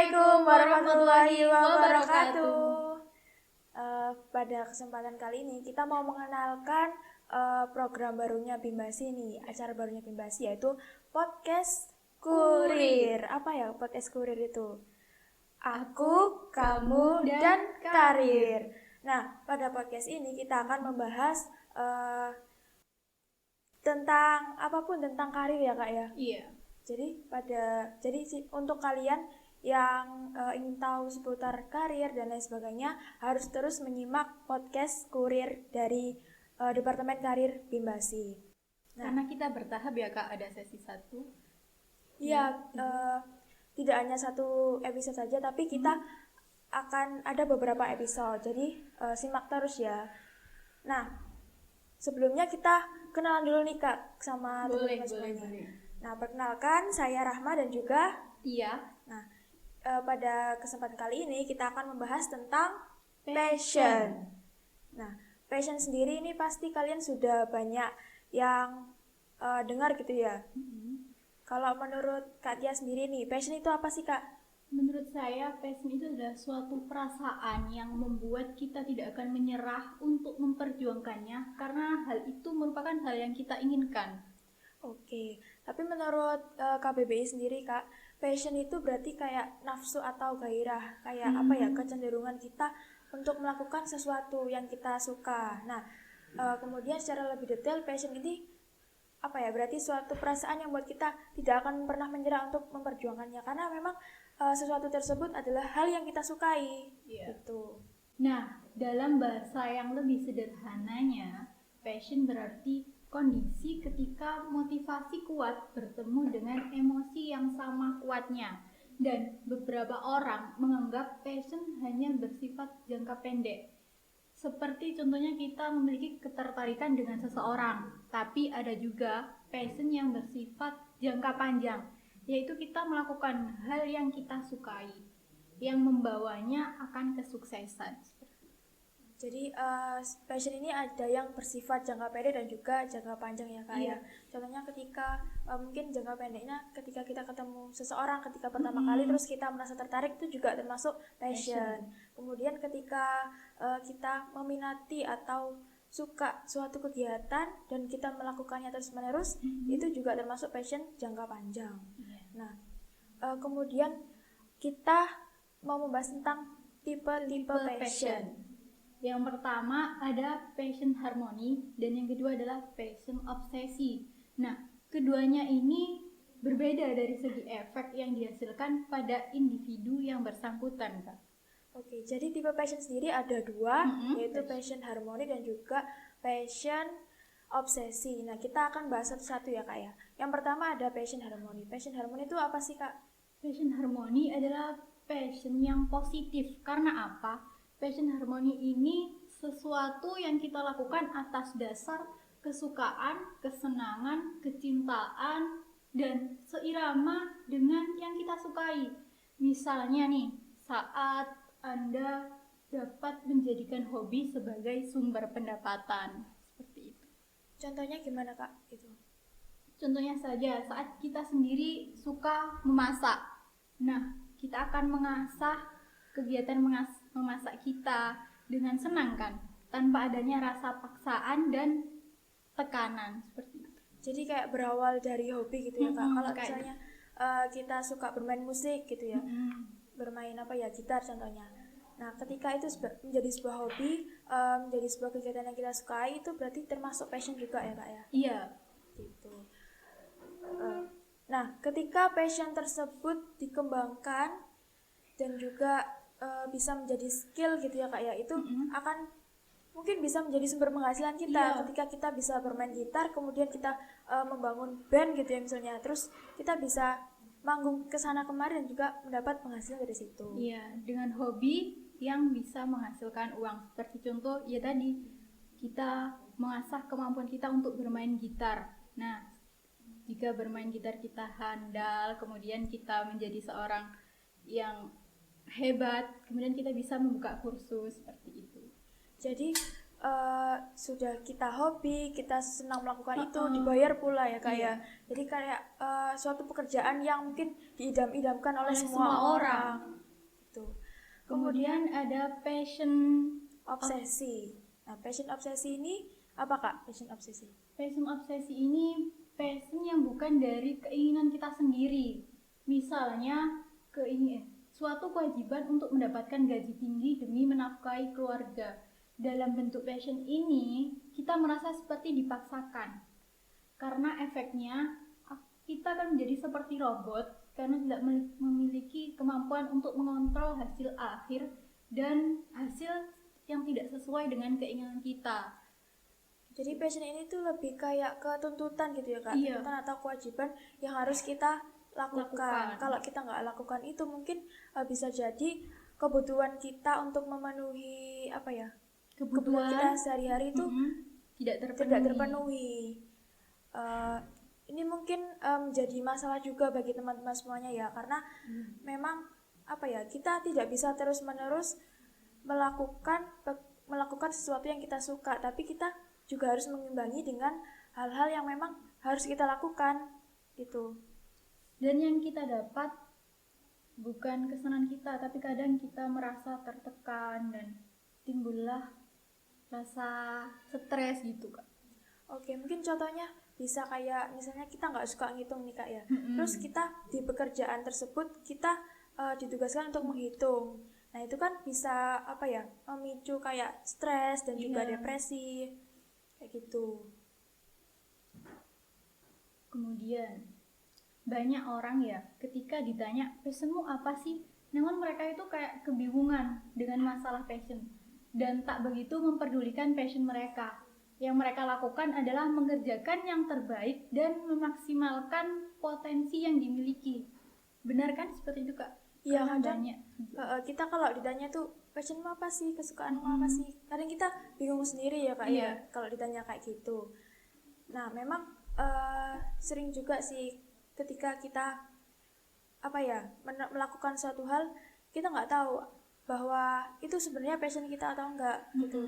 Assalamualaikum warahmatullahi wabarakatuh. Pada kesempatan kali ini kita mau mengenalkan program barunya Bimbasi nih, acara barunya Bimbasi yaitu Podcast Kurir. Apa ya Podcast Kurir itu? Aku, kamu, dan karir. Nah, pada podcast ini kita akan membahas tentang apapun tentang karir ya Kak ya. Iya. Jadi untuk kalian yang ingin tahu seputar karir dan lain sebagainya harus terus menyimak podcast Kurir dari Departemen Karir Bimbasi. Karena kita bertahap ya Kak, ada sesi 1. Iya, tidak hanya satu episode saja, tapi kita akan ada beberapa episode. Jadi simak terus ya. Nah, sebelumnya kita kenalan dulu nih Kak sama teman-teman semuanya. Nah, perkenalkan saya Rahma dan juga Tia. Nah, pada kesempatan kali ini kita akan membahas tentang passion. Nah, passion sendiri ini pasti kalian sudah banyak yang dengar gitu ya. Kalau menurut Kak Tia sendiri nih, passion itu apa sih Kak? Menurut saya, passion itu adalah suatu perasaan yang membuat kita tidak akan menyerah untuk memperjuangkannya karena hal itu merupakan hal yang kita inginkan. Oke, tapi menurut KBBI sendiri Kak, passion itu berarti kayak nafsu atau gairah, kayak apa ya, kecenderungan kita untuk melakukan sesuatu yang kita suka. Nah, kemudian secara lebih detail passion ini apa ya, berarti suatu perasaan yang buat kita tidak akan pernah menyerah untuk memperjuangkannya karena memang sesuatu tersebut adalah hal yang kita sukai. Gitu. Nah, dalam bahasa yang lebih sederhananya, passion berarti kondisi ketika motivasi kuat bertemu dengan emosi yang sama kuatnya. Dan beberapa orang menganggap passion hanya bersifat jangka pendek. Seperti contohnya kita memiliki ketertarikan dengan seseorang, tapi ada juga passion yang bersifat jangka panjang, yaitu kita melakukan hal yang kita sukai, yang membawanya akan kesuksesan. Jadi passion ini ada yang bersifat jangka pendek dan juga jangka panjang ya Kak ya. Contohnya ketika mungkin jangka pendeknya ketika kita ketemu seseorang ketika pertama kali terus kita merasa tertarik itu juga termasuk passion. Kemudian ketika kita meminati atau suka suatu kegiatan dan kita melakukannya terus-menerus itu juga termasuk passion jangka panjang. Nah, kemudian kita mau membahas tentang tipe-tipe passion. Yang pertama ada passion harmoni dan yang kedua adalah passion obsesi. Nah, keduanya ini berbeda dari segi efek yang dihasilkan pada individu yang bersangkutan, Kak. Oke, jadi tipe passion sendiri ada dua, yaitu passion harmoni dan juga passion obsesi. Nah, kita akan bahas satu-satu ya Kak ya. Yang pertama ada passion harmoni. Passion harmoni itu apa sih Kak? Passion harmoni adalah passion yang positif. Karena apa? Passion harmoni ini sesuatu yang kita lakukan atas dasar kesukaan, kesenangan, kecintaan, dan seirama dengan yang kita sukai. Misalnya nih, saat Anda dapat menjadikan hobi sebagai sumber pendapatan. Seperti itu. Contohnya gimana Kak? Itu. Contohnya saja, saat kita sendiri suka memasak. Nah, kita akan mengasah kegiatan memasak kita dengan senang kan, tanpa adanya rasa paksaan dan tekanan seperti itu. Jadi kayak berawal dari hobi gitu ya Kak. Kalau misalnya kita suka bermain musik gitu ya, bermain apa ya, gitar contohnya. Nah, ketika itu menjadi sebuah hobi, menjadi sebuah kegiatan yang kita sukai, itu berarti termasuk passion juga ya Kak ya? Iya. Gitu. Nah, ketika passion tersebut dikembangkan dan juga bisa menjadi skill gitu ya Kak ya, itu akan mungkin bisa menjadi sumber penghasilan kita. Ketika kita bisa bermain gitar, kemudian kita membangun band gitu ya misalnya, terus kita bisa manggung kesana kemari dan juga mendapat penghasilan dari situ. Iya, dengan hobi yang bisa menghasilkan uang. Seperti contoh ya tadi, kita mengasah kemampuan kita untuk bermain gitar. Nah, jika bermain gitar kita handal, kemudian kita menjadi seorang yang hebat, kemudian kita bisa membuka kursus seperti itu. Jadi sudah kita hobi, kita senang melakukan itu, Uh-uh. dibayar pula ya Kak Iya. ya. Jadi kayak suatu pekerjaan yang mungkin diidam-idamkan oleh Oleh semua semua orang. Gitu. Kemudian ada passion Obsesi. Nah, passion obsesi ini apa Kak? Passion obsesi. Passion obsesi ini passion yang bukan dari keinginan kita sendiri. Misalnya suatu kewajiban untuk mendapatkan gaji tinggi demi menafkahi keluarga. Dalam bentuk passion ini, kita merasa seperti dipaksakan. Karena efeknya, kita akan menjadi seperti robot karena tidak memiliki kemampuan untuk mengontrol hasil akhir dan hasil yang tidak sesuai dengan keinginan kita. Jadi passion ini tuh lebih kayak ke tuntutan gitu ya Kak. Iya. Tuntutan atau kewajiban yang harus kita lakukan. Lakukan. Kalau kita nggak lakukan itu mungkin bisa jadi kebutuhan kita untuk memenuhi kebutuhan kita sehari-hari itu tidak tidak terpenuhi. Ini mungkin menjadi masalah juga bagi teman-teman semuanya ya, karena memang kita tidak bisa terus-menerus melakukan sesuatu yang kita suka, tapi kita juga harus mengimbangi dengan hal-hal yang memang harus kita lakukan gitu. Dan yang kita dapat bukan kesenangan kita, tapi kadang kita merasa tertekan dan timbullah rasa stres gitu Kak. Oke, mungkin contohnya bisa kayak misalnya kita nggak suka ngitung nih Kak ya. Terus kita di pekerjaan tersebut kita ditugaskan untuk menghitung. Nah itu kan bisa memicu kayak stres dan juga depresi kayak gitu. Kemudian banyak orang ya ketika ditanya passionmu apa sih, namun mereka itu kayak kebingungan dengan masalah passion dan tak begitu memperdulikan passion mereka. Yang mereka lakukan adalah mengerjakan yang terbaik dan memaksimalkan potensi yang dimiliki. Benar kan seperti itu Kak? Iya, kadang kita kalau ditanya tuh passionmu apa sih, kesukaanmu apa sih, kadang kita bingung sendiri ya Kak ya kalau ditanya kayak gitu. Nah memang sering juga sih ketika kita melakukan suatu hal, kita nggak tahu bahwa itu sebenarnya passion kita atau enggak gitu.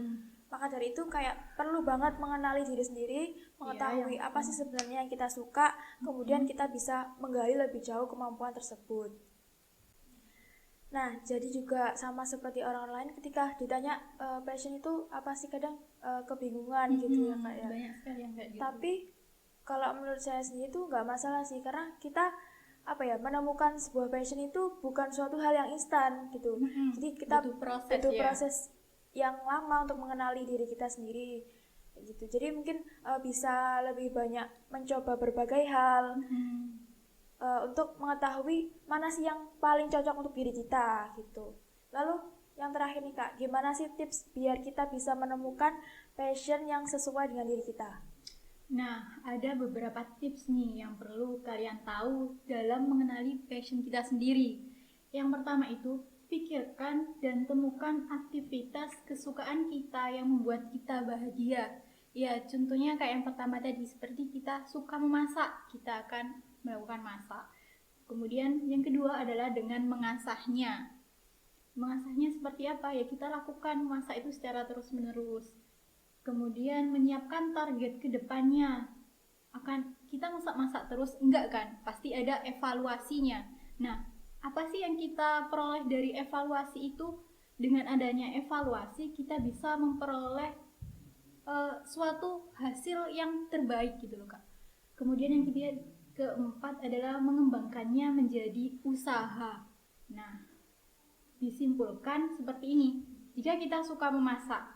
Maka dari itu kayak perlu banget mengenali diri sendiri, mengetahui apa sih sebenarnya yang kita suka, kemudian kita bisa menggali lebih jauh kemampuan tersebut. Nah, jadi juga sama seperti orang lain ketika ditanya passion itu apa sih, kadang kebingungan gitu ya Kak ya. Banyak sekali yang kayak gitu. Tapi kalau menurut saya sendiri itu nggak masalah sih, karena kita menemukan sebuah passion itu bukan suatu hal yang instan gitu. Jadi kita butuh proses yang lama untuk mengenali diri kita sendiri gitu. Jadi mungkin bisa lebih banyak mencoba berbagai hal untuk mengetahui mana sih yang paling cocok untuk diri kita gitu. Lalu yang terakhir nih Kak, gimana sih tips biar kita bisa menemukan passion yang sesuai dengan diri kita? Nah, ada beberapa tips nih yang perlu kalian tahu dalam mengenali passion kita sendiri. Yang pertama itu, pikirkan dan temukan aktivitas kesukaan kita yang membuat kita bahagia. Ya, contohnya kayak yang pertama tadi, seperti kita suka memasak, kita akan melakukan masak. Kemudian yang kedua adalah dengan mengasahnya. Mengasahnya seperti apa? Ya, kita lakukan memasak itu secara terus-menerus. Kemudian menyiapkan target ke depannya. Akan kita masak-masak terus? Enggak kan? Pasti ada evaluasinya. Nah, apa sih yang kita peroleh dari evaluasi itu? Dengan adanya evaluasi, kita bisa memperoleh suatu hasil yang terbaik gitu loh Kak. Kemudian yang keempat adalah mengembangkannya menjadi usaha. Nah, disimpulkan seperti ini. Jika kita suka memasak,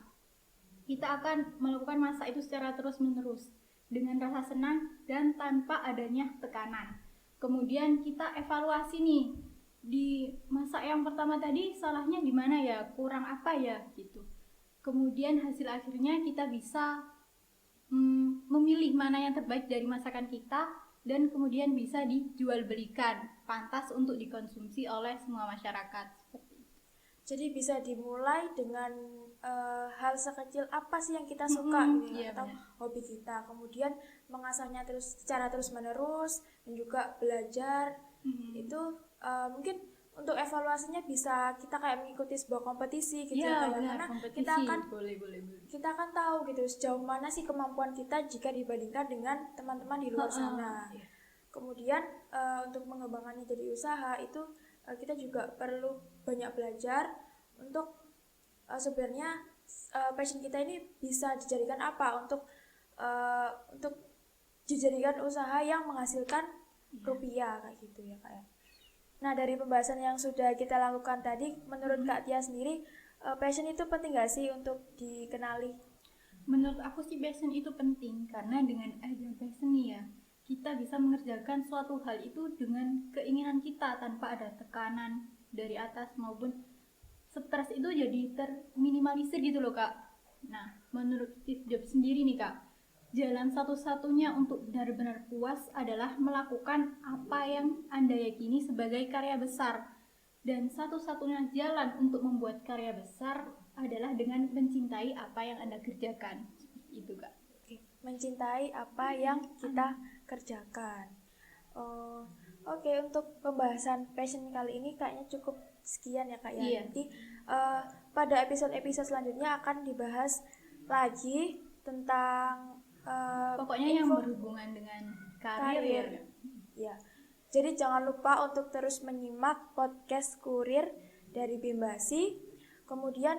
kita akan melakukan masak itu secara terus-menerus dengan rasa senang dan tanpa adanya tekanan. Kemudian kita evaluasi nih, di masak yang pertama tadi salahnya di mana ya, kurang apa ya gitu. Kemudian hasil akhirnya kita bisa memilih mana yang terbaik dari masakan kita dan kemudian bisa dijual belikan, pantas untuk dikonsumsi oleh semua masyarakat. Jadi bisa dimulai dengan hal sekecil apa sih yang kita suka gitu ya, atau hobi kita, kemudian mengasahnya secara terus menerus dan juga belajar. Itu mungkin untuk evaluasinya bisa kita kayak mengikuti sebuah kompetisi gitu Iya, ya, kayak benar, karena kompetisi. boleh. Boleh. Kita akan tahu gitu sejauh mana sih kemampuan kita jika dibandingkan dengan teman-teman di luar sana. Iya. Kemudian untuk mengembangkannya jadi usaha itu kita juga perlu banyak belajar untuk sebenarnya passion kita ini bisa dijadikan apa untuk dijadikan usaha yang menghasilkan rupiah kayak gitu ya Kak ya. Nah, dari pembahasan yang sudah kita lakukan tadi, menurut Kak Tia sendiri, passion itu penting gak sih untuk dikenali? Menurut aku sih passion itu penting, karena dengan ada passion nih ya, kita bisa mengerjakan suatu hal itu dengan keinginan kita tanpa ada tekanan dari atas maupun stres itu jadi terminimalisir gitu loh Kak. Nah, menurut Steve Jobs sendiri nih Kak, jalan satu-satunya untuk benar-benar puas adalah melakukan apa yang Anda yakini sebagai karya besar. Dan satu-satunya jalan untuk membuat karya besar adalah dengan mencintai apa yang Anda kerjakan. Seperti itu Kak. Mencintai apa yang kita kerjakan. Oke, untuk pembahasan passion kali ini kayaknya cukup sekian ya Kak ya. Iya. Nanti pada episode-episode selanjutnya akan dibahas lagi tentang pokoknya yang berhubungan dengan karir. Ya. Jadi jangan lupa untuk terus menyimak podcast Kurir dari Bimbasi. Kemudian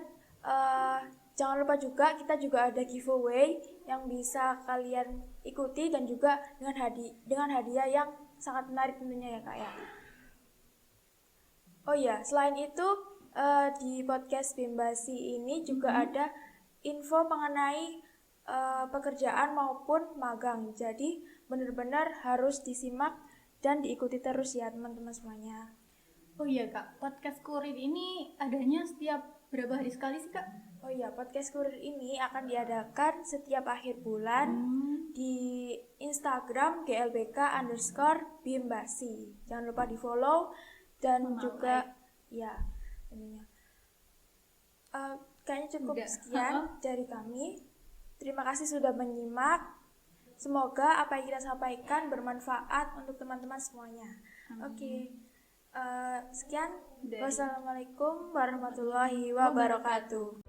jangan lupa juga kita juga ada giveaway yang bisa kalian ikuti dan juga dengan hadiah yang sangat menarik tentunya ya Kak ya. Oh iya, selain itu di podcast Bimbasi ini juga ada info mengenai pekerjaan maupun magang. Jadi benar-benar harus disimak dan diikuti terus ya teman-teman semuanya. Oh iya Kak, podcast Kurir ini adanya setiap berapa hari sekali sih Kak? Oh iya, podcast Kurir ini akan diadakan setiap akhir bulan di Instagram glbk_bimbasi. Jangan lupa di follow dan juga ya ininya. Kayaknya cukup sekian dari kami. Terima kasih sudah menyimak. Semoga apa yang kita sampaikan bermanfaat untuk teman-teman semuanya. Oke. Sekian. Wassalamualaikum warahmatullahi wabarakatuh.